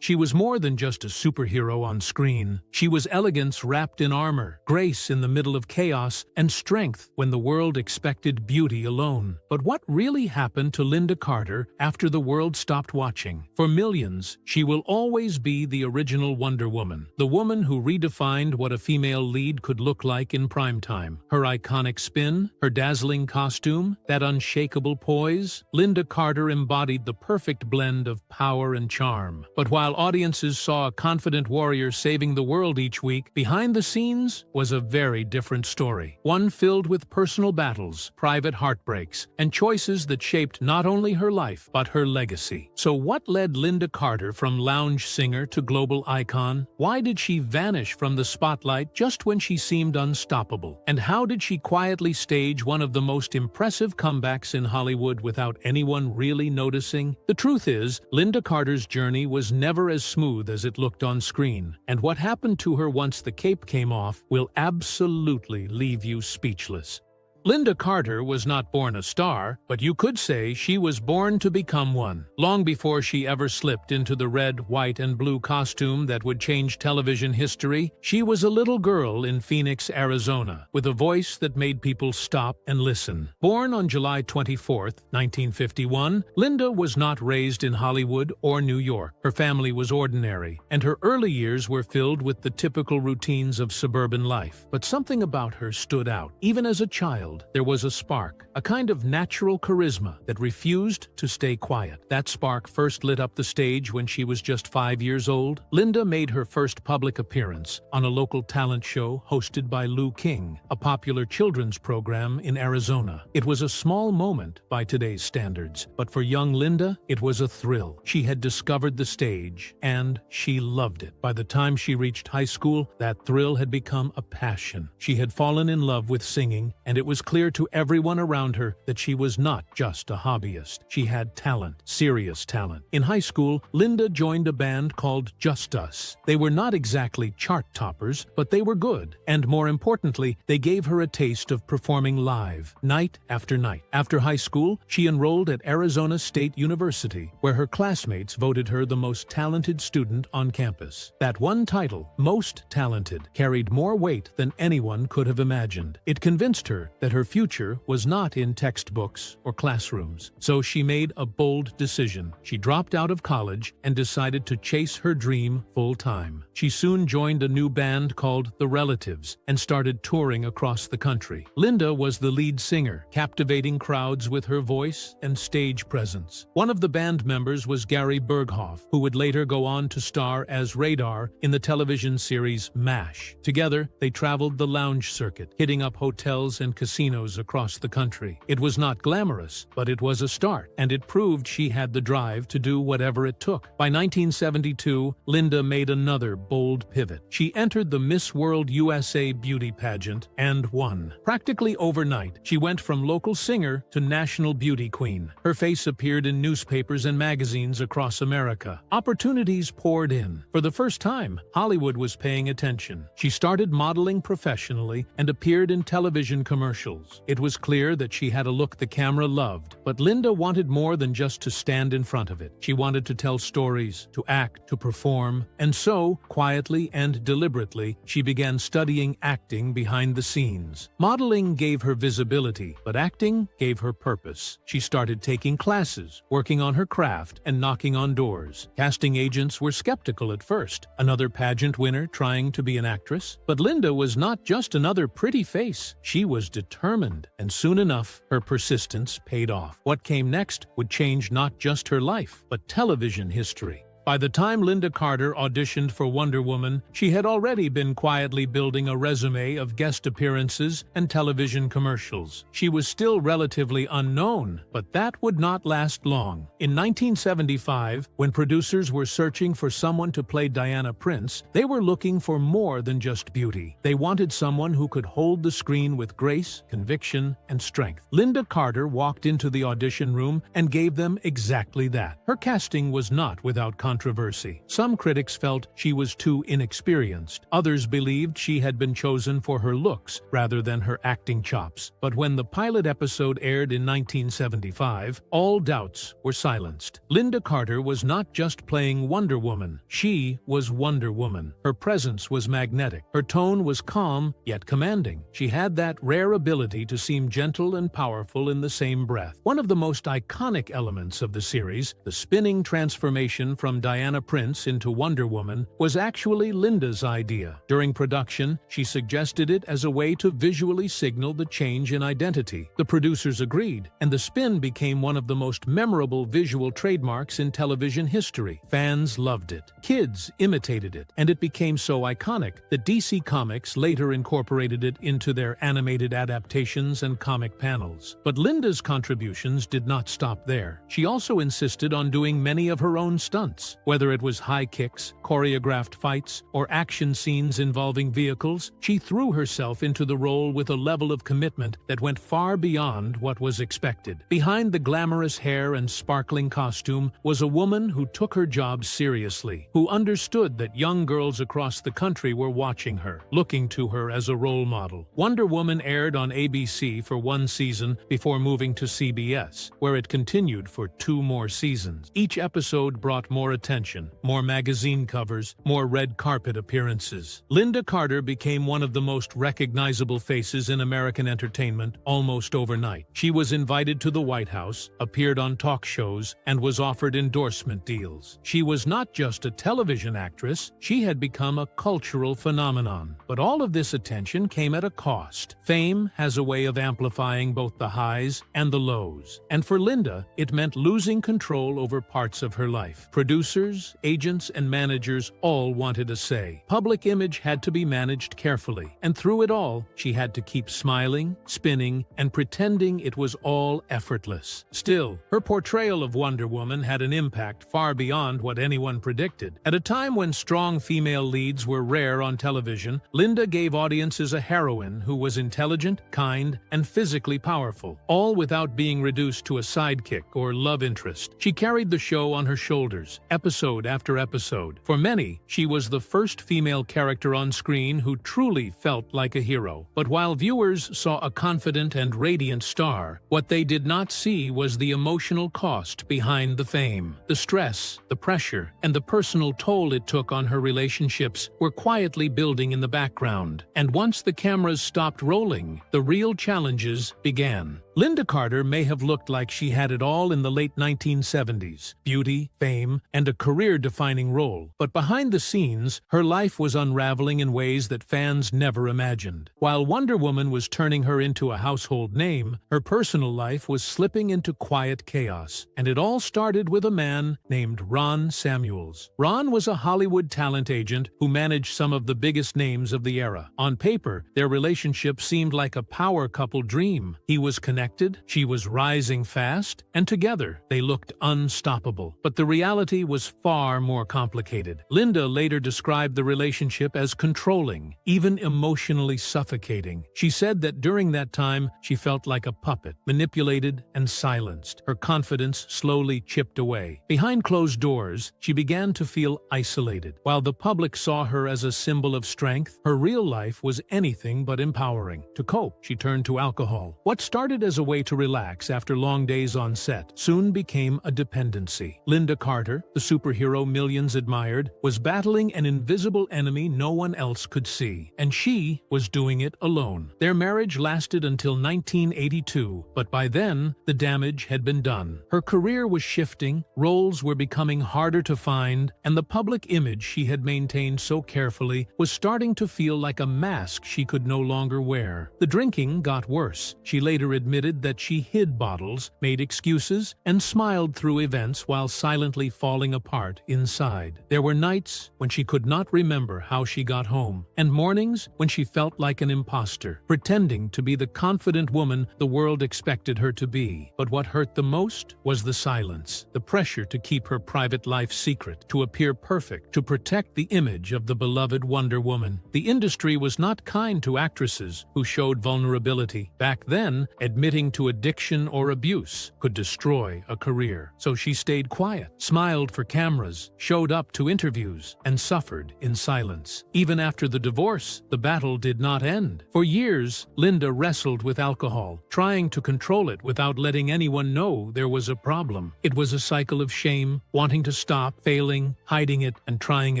She was more than just a superhero on screen. She was elegance wrapped in armor, grace in the middle of chaos, and strength when the world expected beauty alone. But what really happened to Lynda Carter after the world stopped watching? For millions, she will always be the original Wonder Woman, the woman who redefined what a female lead could look like in primetime. Her iconic spin, her dazzling costume, that unshakable poise, Lynda Carter embodied the perfect blend of power and charm. But while audiences saw a confident warrior saving the world each week, behind the scenes was a very different story. One filled with personal battles, private heartbreaks, and choices that shaped not only her life, but her legacy. So what led Lynda Carter from lounge singer to global icon? Why did she vanish from the spotlight just when she seemed unstoppable? And how did she quietly stage one of the most impressive comebacks in Hollywood without anyone really noticing? The truth is, Lynda Carter's journey was never as smooth as it looked on screen, and what happened to her once the cape came off will absolutely leave you speechless. Lynda Carter was not born a star, but you could say she was born to become one. Long before she ever slipped into the red, white, and blue costume that would change television history, she was a little girl in Phoenix, Arizona, with a voice that made people stop and listen. Born on July 24, 1951, Lynda was not raised in Hollywood or New York. Her family was ordinary, and her early years were filled with the typical routines of suburban life. But something about her stood out. Even as a child, there was a spark, a kind of natural charisma that refused to stay quiet. That spark first lit up the stage when she was just 5 years old. Lynda made her first public appearance on a local talent show hosted by Lou King, a popular children's program in Arizona. It was a small moment by today's standards, but for young Lynda, it was a thrill. She had discovered the stage, and she loved it. By the time she reached high school, that thrill had become a passion. She had fallen in love with singing, and it was clear to everyone around her that she was not just a hobbyist. She had talent, serious talent. In high school, Lynda joined a band called Just Us. They were not exactly chart toppers, but they were good. And more importantly, they gave her a taste of performing live, night after night. After high school, she enrolled at Arizona State University, where her classmates voted her the most talented student on campus. That one title, Most Talented, carried more weight than anyone could have imagined. It convinced her that her future was not in textbooks or classrooms. So she made a bold decision. She dropped out of college and decided to chase her dream full-time. She soon joined a new band called The Relatives and started touring across the country. Lynda was the lead singer, captivating crowds with her voice and stage presence. One of the band members was Gary Berghoff, who would later go on to star as Radar in the television series MASH. Together, they traveled the lounge circuit, hitting up hotels and casinos across the country. It was not glamorous, but it was a start, and it proved she had the drive to do whatever it took. By 1972, Lynda made another bold pivot. She entered the Miss World USA beauty pageant and won. Practically overnight, she went from local singer to national beauty queen. Her face appeared in newspapers and magazines across America. Opportunities poured in. For the first time, Hollywood was paying attention. She started modeling professionally and appeared in television commercials. It was clear that she had a look the camera loved, but Lynda wanted more than just to stand in front of it. She wanted to tell stories, to act, to perform, and so, quietly and deliberately, she began studying acting behind the scenes. Modeling gave her visibility, but acting gave her purpose. She started taking classes, working on her craft, and knocking on doors. Casting agents were skeptical at first, another pageant winner trying to be an actress. But Lynda was not just another pretty face. She was determined, and soon enough, her persistence paid off. What came next would change not just her life, but television history. By the time Lynda Carter auditioned for Wonder Woman, she had already been quietly building a resume of guest appearances and television commercials. She was still relatively unknown, but that would not last long. In 1975, when producers were searching for someone to play Diana Prince, they were looking for more than just beauty. They wanted someone who could hold the screen with grace, conviction, and strength. Lynda Carter walked into the audition room and gave them exactly that. Her casting was not without controversy. controversy. Some critics felt she was too inexperienced. Others believed she had been chosen for her looks rather than her acting chops. But when the pilot episode aired in 1975, all doubts were silenced. Lynda Carter was not just playing Wonder Woman. She was Wonder Woman. Her presence was magnetic. Her tone was calm, yet commanding. She had that rare ability to seem gentle and powerful in the same breath. One of the most iconic elements of the series, the spinning transformation from Diana Prince into Wonder Woman, was actually Lynda's idea. During production, she suggested it as a way to visually signal the change in identity. The producers agreed, and the spin became one of the most memorable visual trademarks in television history. Fans loved it. Kids imitated it, and it became so iconic that DC Comics later incorporated it into their animated adaptations and comic panels. But Lynda's contributions did not stop there. She also insisted on doing many of her own stunts. Whether it was high kicks, choreographed fights, or action scenes involving vehicles, she threw herself into the role with a level of commitment that went far beyond what was expected. Behind the glamorous hair and sparkling costume was a woman who took her job seriously, who understood that young girls across the country were watching her, looking to her as a role model. Wonder Woman aired on ABC for one season before moving to CBS, where it continued for 2 more seasons. Each episode brought more attention, more magazine covers, more red carpet appearances. Lynda Carter became one of the most recognizable faces in American entertainment almost overnight. She was invited to the White House, appeared on talk shows, and was offered endorsement deals. She was not just a television actress, she had become a cultural phenomenon. But all of this attention came at a cost. Fame has a way of amplifying both the highs and the lows. And for Lynda, it meant losing control over parts of her life. Producers, agents, and managers all wanted a say. Public image had to be managed carefully. And through it all, she had to keep smiling, spinning, and pretending it was all effortless. Still, her portrayal of Wonder Woman had an impact far beyond what anyone predicted. At a time when strong female leads were rare on television, Lynda gave audiences a heroine who was intelligent, kind, and physically powerful, all without being reduced to a sidekick or love interest. She carried the show on her shoulders, episode after episode. For many, she was the first female character on screen who truly felt like a hero. But while viewers saw a confident and radiant star, what they did not see was the emotional cost behind the fame. The stress, the pressure, and the personal toll it took on her relationships were quietly building in the background. And once the cameras stopped rolling, the real challenges began. Lynda Carter may have looked like she had it all in the late 1970s: beauty, fame, and a career-defining role. But behind the scenes, her life was unraveling in ways that fans never imagined. While Wonder Woman was turning her into a household name, her personal life was slipping into quiet chaos. And it all started with a man named Ron Samuels. Ron was a Hollywood talent agent who managed some of the biggest names of the era. On paper, their relationship seemed like a power couple dream. He was connected, she was rising fast, and together they looked unstoppable. But the reality was far more complicated. Lynda later described the relationship as controlling, even emotionally suffocating. She said that during that time, she felt like a puppet, manipulated and silenced. Her confidence slowly chipped away. Behind closed doors, she began to feel isolated. While the public saw her as a symbol of strength, her real life was anything but empowering. To cope, she turned to alcohol. What started as a way to relax after long days on set soon became a dependency. Lynda Carter, the superhero millions admired, was battling an invisible enemy no one else could see, and she was doing it alone. Their marriage lasted until 1982, but by then, the damage had been done. Her career was shifting, roles were becoming harder to find, and the public image she had maintained so carefully was starting to feel like a mask she could no longer wear. The drinking got worse. She later admitted that she hid bottles, made excuses, and smiled through events while silently falling apart inside. There were nights when she could not remember how she got home, and mornings when she felt like an imposter, pretending to be the confident woman the world expected her to be. But what hurt the most was the silence, the pressure to keep her private life secret, to appear perfect, to protect the image of the beloved Wonder Woman. The industry was not kind to actresses who showed vulnerability. Back then, admitting admitting to addiction or abuse could destroy a career. So she stayed quiet, smiled for cameras, showed up to interviews, and suffered in silence. Even after the divorce, the battle did not end. For years, Lynda wrestled with alcohol, trying to control it without letting anyone know there was a problem. It was a cycle of shame, wanting to stop, failing, hiding it, and trying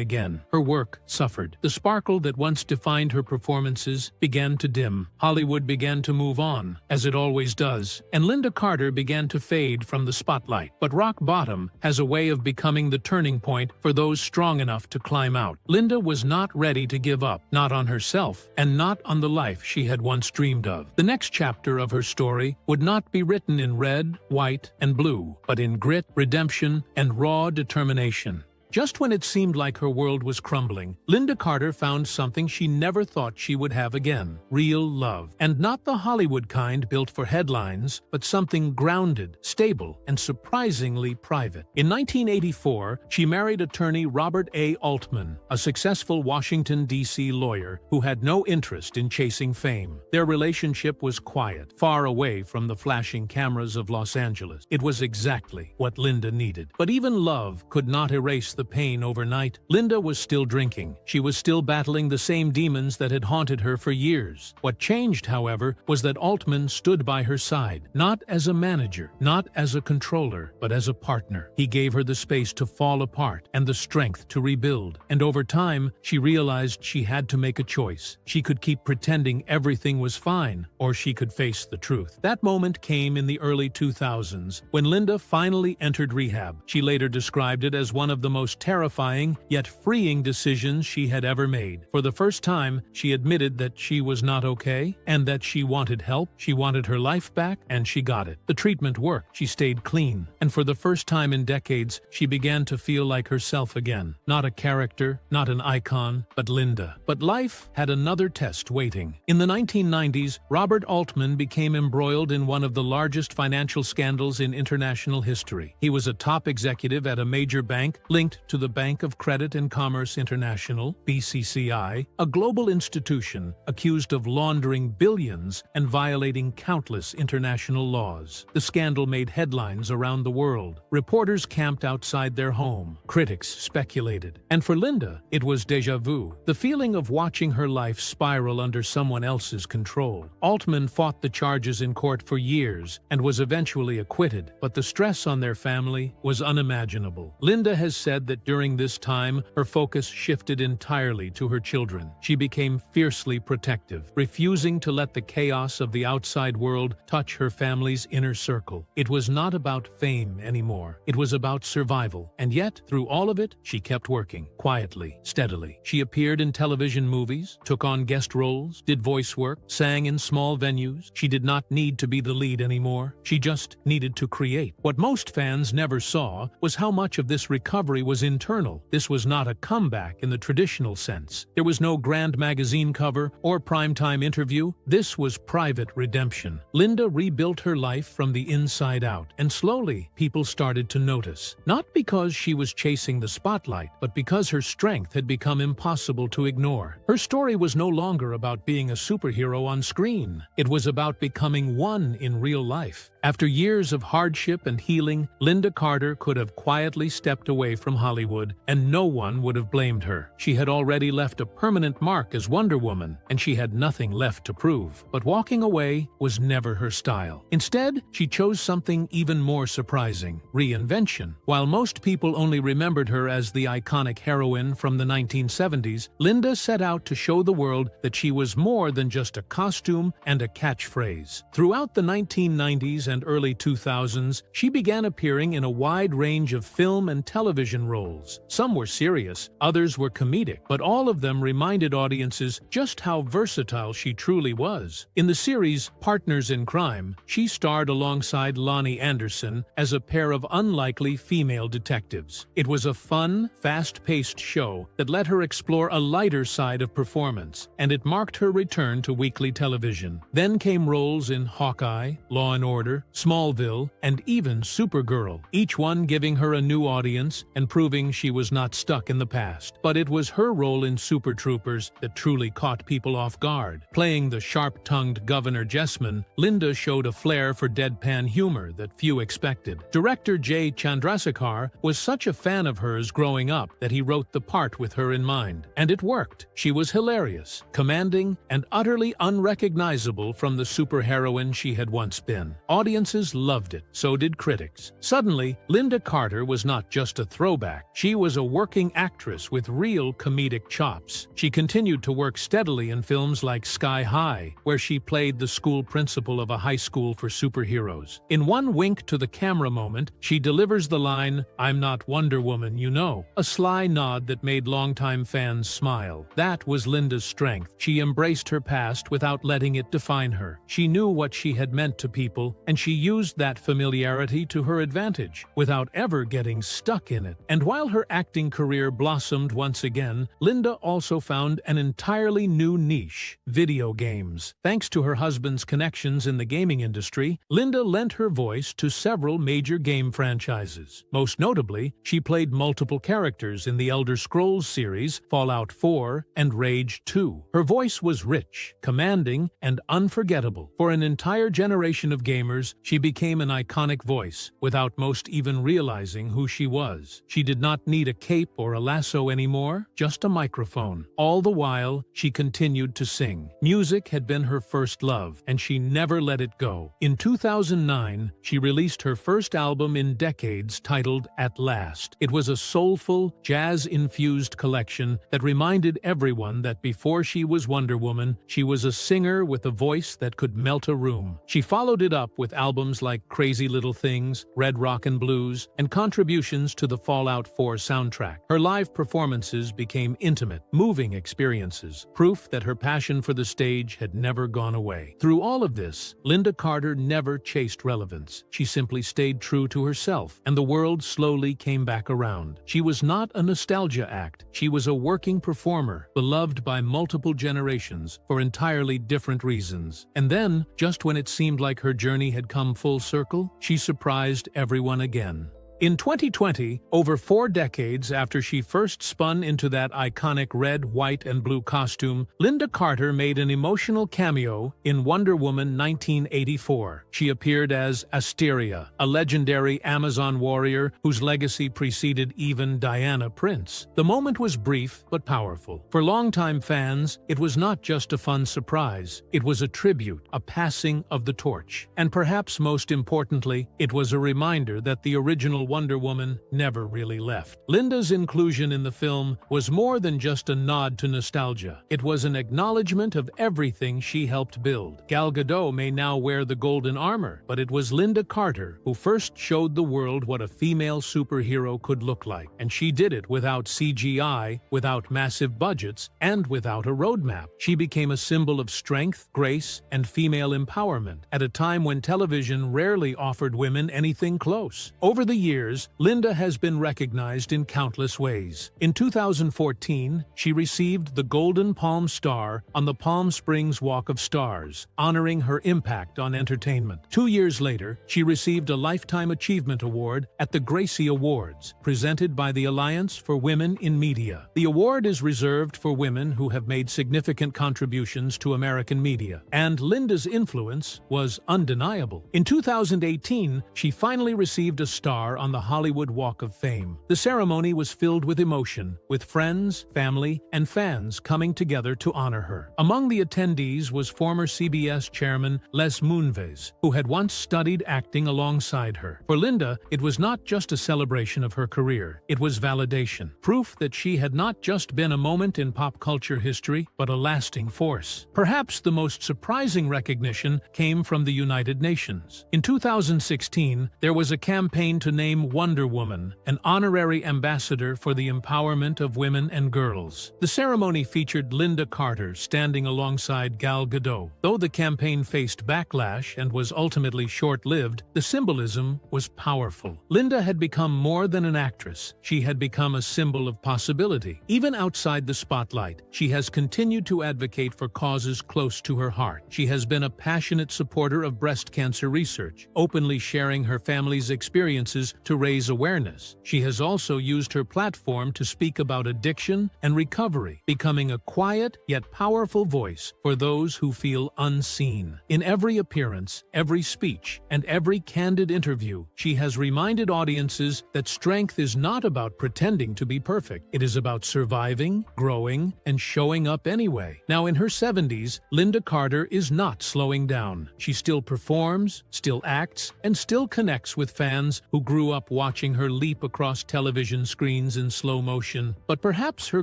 again. Her work suffered. The sparkle that once defined her performances began to dim. Hollywood began to move on, as it always does, and Lynda Carter began to fade from the spotlight. But rock bottom has a way of becoming the turning point for those strong enough to climb out. Lynda was not ready to give up, not on herself, and not on the life she had once dreamed of. The next chapter of her story would not be written in red, white, and blue, but in grit, redemption, and raw determination. Just when it seemed like her world was crumbling, Lynda Carter found something she never thought she would have again: real love. And not the Hollywood kind built for headlines, but something grounded, stable, and surprisingly private. In 1984, she married attorney Robert A. Altman, a successful Washington, D.C. lawyer who had no interest in chasing fame. Their relationship was quiet, far away from the flashing cameras of Los Angeles. It was exactly what Lynda needed. But even love could not erase the pain overnight. Lynda was still drinking. She was still battling the same demons that had haunted her for years. What changed, however, was that Altman stood by her side, not as a manager, not as a controller, but as a partner. He gave her the space to fall apart and the strength to rebuild. And over time, she realized she had to make a choice. She could keep pretending everything was fine, or she could face the truth. That moment came in the early 2000s, when Lynda finally entered rehab. She later described it as one of the most terrifying yet freeing decisions she had ever made. For the first time, she admitted that she was not okay and that she wanted help. She wanted her life back, and she got it. The treatment worked. She stayed clean, and for the first time in decades, she began to feel like herself again. Not a character, not an icon, but Lynda. But life had another test waiting. In the 1990s, Robert Altman became embroiled in one of the largest financial scandals in international history. He was a top executive at a major bank linked to the Bank of Credit and Commerce International, BCCI, a global institution accused of laundering billions and violating countless international laws. The scandal made headlines around the world. Reporters camped outside their home. Critics speculated. And for Lynda, it was déjà vu, the feeling of watching her life spiral under someone else's control. Altman fought the charges in court for years and was eventually acquitted, but the stress on their family was unimaginable. Lynda has said that during this time, her focus shifted entirely to her children. She became fiercely protective, refusing to let the chaos of the outside world touch her family's inner circle. It was not about fame anymore. It was about survival. And yet, through all of it, she kept working, quietly, steadily. She appeared in television movies, took on guest roles, did voice work, sang in small venues. She did not need to be the lead anymore. She just needed to create. What most fans never saw was how much of this recovery was internal. This was not a comeback in the traditional sense. There was no grand magazine cover or primetime interview. This was private redemption. Lynda rebuilt her life from the inside out, and slowly people started to notice. Not because she was chasing the spotlight, but because her strength had become impossible to ignore. Her story was no longer about being a superhero on screen. It was about becoming one in real life. After years of hardship and healing, Lynda Carter could have quietly stepped away from Hollywood, and no one would have blamed her. She had already left a permanent mark as Wonder Woman, and she had nothing left to prove. But walking away was never her style. Instead, she chose something even more surprising: reinvention. While most people only remembered her as the iconic heroine from the 1970s, Lynda set out to show the world that she was more than just a costume and a catchphrase. Throughout the 1990s and early 2000s, she began appearing in a wide range of film and television roles. Some were serious, others were comedic, but all of them reminded audiences just how versatile she truly was. In the series Partners in Crime, she starred alongside Lonnie Anderson as a pair of unlikely female detectives. It was a fun, fast-paced show that let her explore a lighter side of performance, and it marked her return to weekly television. Then came roles in Hawkeye, Law & Order, Smallville, and even Supergirl, each one giving her a new audience and proving proving she was not stuck in the past. But it was her role in Super Troopers that truly caught people off guard. Playing the sharp-tongued Governor Jessman, Lynda showed a flair for deadpan humor that few expected. Director J. Chandrasekhar was such a fan of hers growing up that he wrote the part with her in mind. And it worked. She was hilarious, commanding, and utterly unrecognizable from the superheroine she had once been. Audiences loved it, so did critics. Suddenly, Lynda Carter was not just a throwback. She was a working actress with real comedic chops. She continued to work steadily in films like Sky High, where she played the school principal of a high school for superheroes. In one wink to the camera moment, she delivers the line, "I'm not Wonder Woman, you know," a sly nod that made longtime fans smile. That was Lynda's strength. She embraced her past without letting it define her. She knew what she had meant to people, and she used that familiarity to her advantage, without ever getting stuck in it. And while her acting career blossomed once again, Lynda also found an entirely new niche: video games. Thanks to her husband's connections in the gaming industry, Lynda lent her voice to several major game franchises. Most notably, she played multiple characters in the Elder Scrolls series, Fallout 4, and Rage 2. Her voice was rich, commanding, and unforgettable. For an entire generation of gamers, she became an iconic voice, without most even realizing who she was. She did not need a cape or a lasso anymore, just a microphone. All the while, she continued to sing. Music had been her first love, and she never let it go. In 2009, she released her first album in decades titled At Last. It was a soulful, jazz-infused collection that reminded everyone that before she was Wonder Woman, she was a singer with a voice that could melt a room. She followed it up with albums like Crazy Little Things, Red Rockin' Blues, and contributions to the Fallout 4 soundtrack. Her live performances became intimate, moving experiences, proof that her passion for the stage had never gone away. Through all of this, Lynda Carter never chased relevance. She simply stayed true to herself, and the world slowly came back around. She was not a nostalgia act. She was a working performer, beloved by multiple generations for entirely different reasons. And then, just when it seemed like her journey had come full circle, she surprised everyone again. In 2020, over 4 decades after she first spun into that iconic red, white, and blue costume, Lynda Carter made an emotional cameo in Wonder Woman 1984. She appeared as Asteria, a legendary Amazon warrior whose legacy preceded even Diana Prince. The moment was brief but powerful. For longtime fans, it was not just a fun surprise. It was a tribute, a passing of the torch. And perhaps most importantly, it was a reminder that the original Wonder Woman never really left. Lynda's inclusion in the film was more than just a nod to nostalgia. It was an acknowledgement of everything she helped build. Gal Gadot may now wear the golden armor, but it was Lynda Carter who first showed the world what a female superhero could look like. And she did it without CGI, without massive budgets, and without a roadmap. She became a symbol of strength, grace, and female empowerment at a time when television rarely offered women anything close. Over the years, Lynda has been recognized in countless ways. In 2014, she received the Golden Palm Star on the Palm Springs Walk of Stars, honoring her impact on entertainment. 2 years later, she received a Lifetime Achievement Award at the Gracie Awards, presented by the Alliance for Women in Media. The award is reserved for women who have made significant contributions to American media, and Lynda's influence was undeniable. In 2018, she finally received a star on the Hollywood Walk of Fame. The ceremony was filled with emotion, with friends, family, and fans coming together to honor her. Among the attendees was former CBS chairman Les Moonves, who had once studied acting alongside her. For Lynda, it was not just a celebration of her career. It was validation, proof that she had not just been a moment in pop culture history, but a lasting force. Perhaps the most surprising recognition came from the United Nations. In 2016, there was a campaign to name Wonder Woman, an honorary ambassador for the empowerment of women and girls. The ceremony featured Lynda Carter standing alongside Gal Gadot. Though the campaign faced backlash and was ultimately short-lived, the symbolism was powerful. Lynda had become more than an actress. She had become a symbol of possibility. Even outside the spotlight, she has continued to advocate for causes close to her heart. She has been a passionate supporter of breast cancer research, openly sharing her family's experiences to raise awareness. She has also used her platform to speak about addiction and recovery, becoming a quiet yet powerful voice for those who feel unseen. In every appearance, every speech, and every candid interview, she has reminded audiences that strength is not about pretending to be perfect. It is about surviving, growing, and showing up anyway. Now, in her 70s, Lynda Carter is not slowing down. She still performs, still acts, and still connects with fans who grew up watching her leap across television screens in slow motion. But perhaps her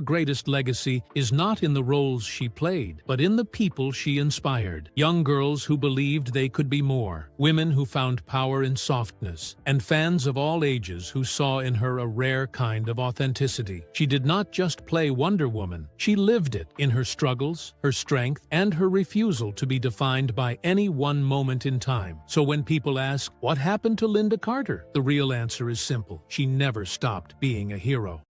greatest legacy is not in the roles she played, but in the people she inspired. Young girls who believed they could be more, women who found power in softness, and fans of all ages who saw in her a rare kind of authenticity. She did not just play Wonder Woman, she lived it in her struggles, her strength, and her refusal to be defined by any one moment in time. So when people ask, what happened to Lynda Carter? The real answer is simple. She never stopped being a hero.